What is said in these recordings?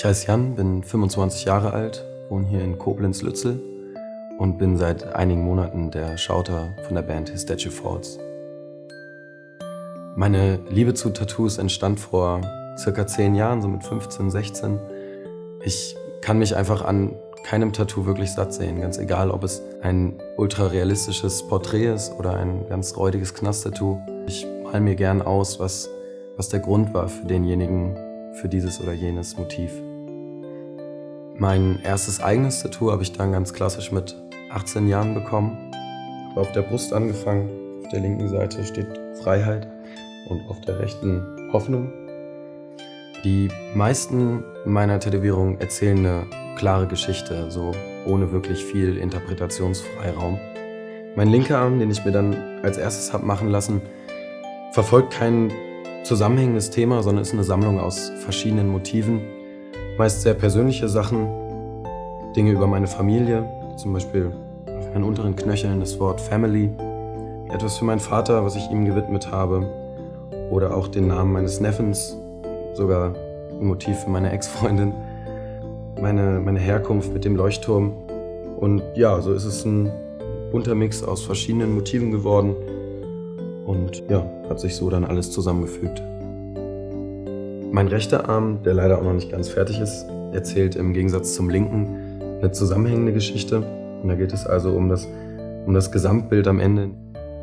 Ich heiße Jan, bin 25 Jahre alt, wohne hier in Koblenz-Lützel und bin seit einigen Monaten der Schauter von der Band His Statue Falls. Meine Liebe zu Tattoos entstand vor circa 10 Jahren, so mit 15, 16. Ich kann mich einfach an keinem Tattoo wirklich satt sehen, ganz egal, ob es ein ultrarealistisches Porträt ist oder ein ganz räudiges Knast-Tattoo. Ich mal mir gern aus, was der Grund war für denjenigen, für dieses oder jenes Motiv. Mein erstes eigenes Tattoo habe ich dann ganz klassisch mit 18 Jahren bekommen. Habe auf der Brust angefangen, auf der linken Seite steht Freiheit und auf der rechten Hoffnung. Die meisten meiner Tätowierungen erzählen eine klare Geschichte, so ohne wirklich viel Interpretationsfreiraum. Mein linker Arm, den ich mir dann als erstes habe machen lassen, verfolgt kein zusammenhängendes Thema, sondern ist eine Sammlung aus verschiedenen Motiven. Meist sehr persönliche Sachen, Dinge über meine Familie, zum Beispiel auf meinen unteren Knöcheln das Wort Family, etwas für meinen Vater, was ich ihm gewidmet habe, oder auch den Namen meines Neffens, sogar ein Motiv für meine Ex-Freundin, meine Herkunft mit dem Leuchtturm. Und ja, so ist es ein bunter Mix aus verschiedenen Motiven geworden und ja, hat sich so dann alles zusammengefügt. Mein rechter Arm, der leider auch noch nicht ganz fertig ist, erzählt im Gegensatz zum linken eine zusammenhängende Geschichte. Und da geht es also um das Gesamtbild am Ende.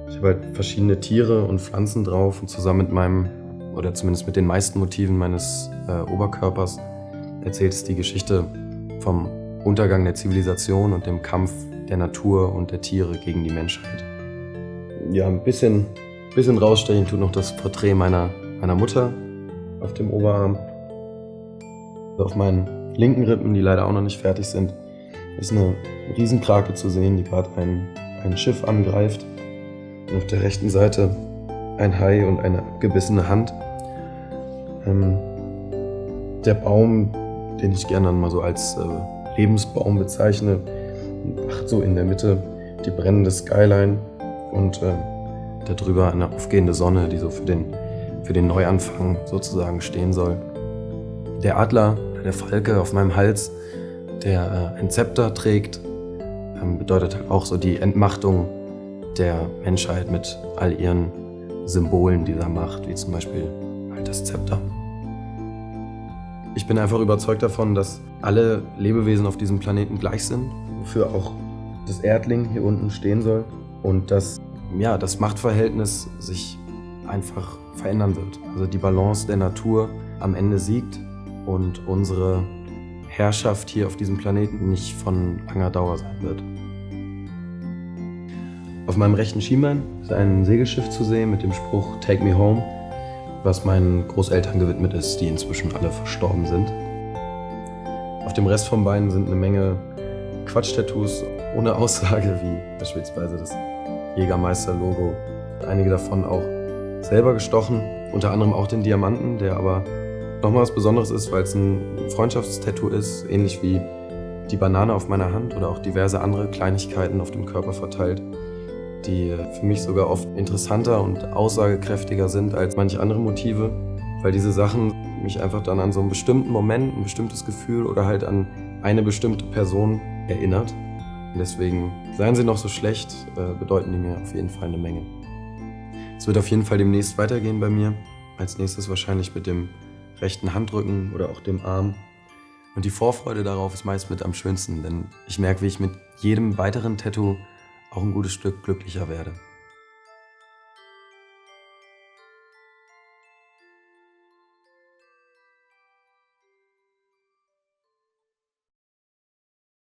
Ich habe halt verschiedene Tiere und Pflanzen drauf und zusammen mit meinem, oder zumindest mit den meisten Motiven meines Oberkörpers, erzählt es die Geschichte vom Untergang der Zivilisation und dem Kampf der Natur und der Tiere gegen die Menschheit. Ja, ein bisschen rausstechen tut noch das Porträt meiner Mutter auf dem Oberarm. Auf meinen linken Rippen, die leider auch noch nicht fertig sind, ist eine Riesenkrake zu sehen, die gerade ein Schiff angreift. Und auf der rechten Seite ein Hai und eine abgebissene Hand. Der Baum, den ich gerne dann mal so als Lebensbaum bezeichne, macht so in der Mitte die brennende Skyline und darüber eine aufgehende Sonne, die so für den Neuanfang sozusagen stehen soll. Der Adler, der Falke auf meinem Hals, der ein Zepter trägt, bedeutet halt auch so die Entmachtung der Menschheit mit all ihren Symbolen dieser Macht, wie zum Beispiel halt das Zepter. Ich bin einfach überzeugt davon, dass alle Lebewesen auf diesem Planeten gleich sind, wofür auch das Erdling hier unten stehen soll und dass das Machtverhältnis sich einfach verändern wird. Also die Balance der Natur am Ende siegt und unsere Herrschaft hier auf diesem Planeten nicht von langer Dauer sein wird. Auf meinem rechten Schienbein ist ein Segelschiff zu sehen mit dem Spruch "Take me home", was meinen Großeltern gewidmet ist, die inzwischen alle verstorben sind. Auf dem Rest vom Bein sind eine Menge Quatsch-Tattoos ohne Aussage, wie beispielsweise das Jägermeister-Logo. Einige davon auch selber gestochen, unter anderem auch den Diamanten, der aber nochmal was Besonderes ist, weil es ein Freundschaftstattoo ist, ähnlich wie die Banane auf meiner Hand oder auch diverse andere Kleinigkeiten auf dem Körper verteilt, die für mich sogar oft interessanter und aussagekräftiger sind als manche andere Motive, weil diese Sachen mich einfach dann an so einen bestimmten Moment, ein bestimmtes Gefühl oder halt an eine bestimmte Person erinnert. Und deswegen, seien sie noch so schlecht, bedeuten die mir auf jeden Fall eine Menge. Es wird auf jeden Fall demnächst weitergehen bei mir. Als nächstes wahrscheinlich mit dem rechten Handrücken oder auch dem Arm. Und die Vorfreude darauf ist meist mit am schönsten, denn ich merke, wie ich mit jedem weiteren Tattoo auch ein gutes Stück glücklicher werde.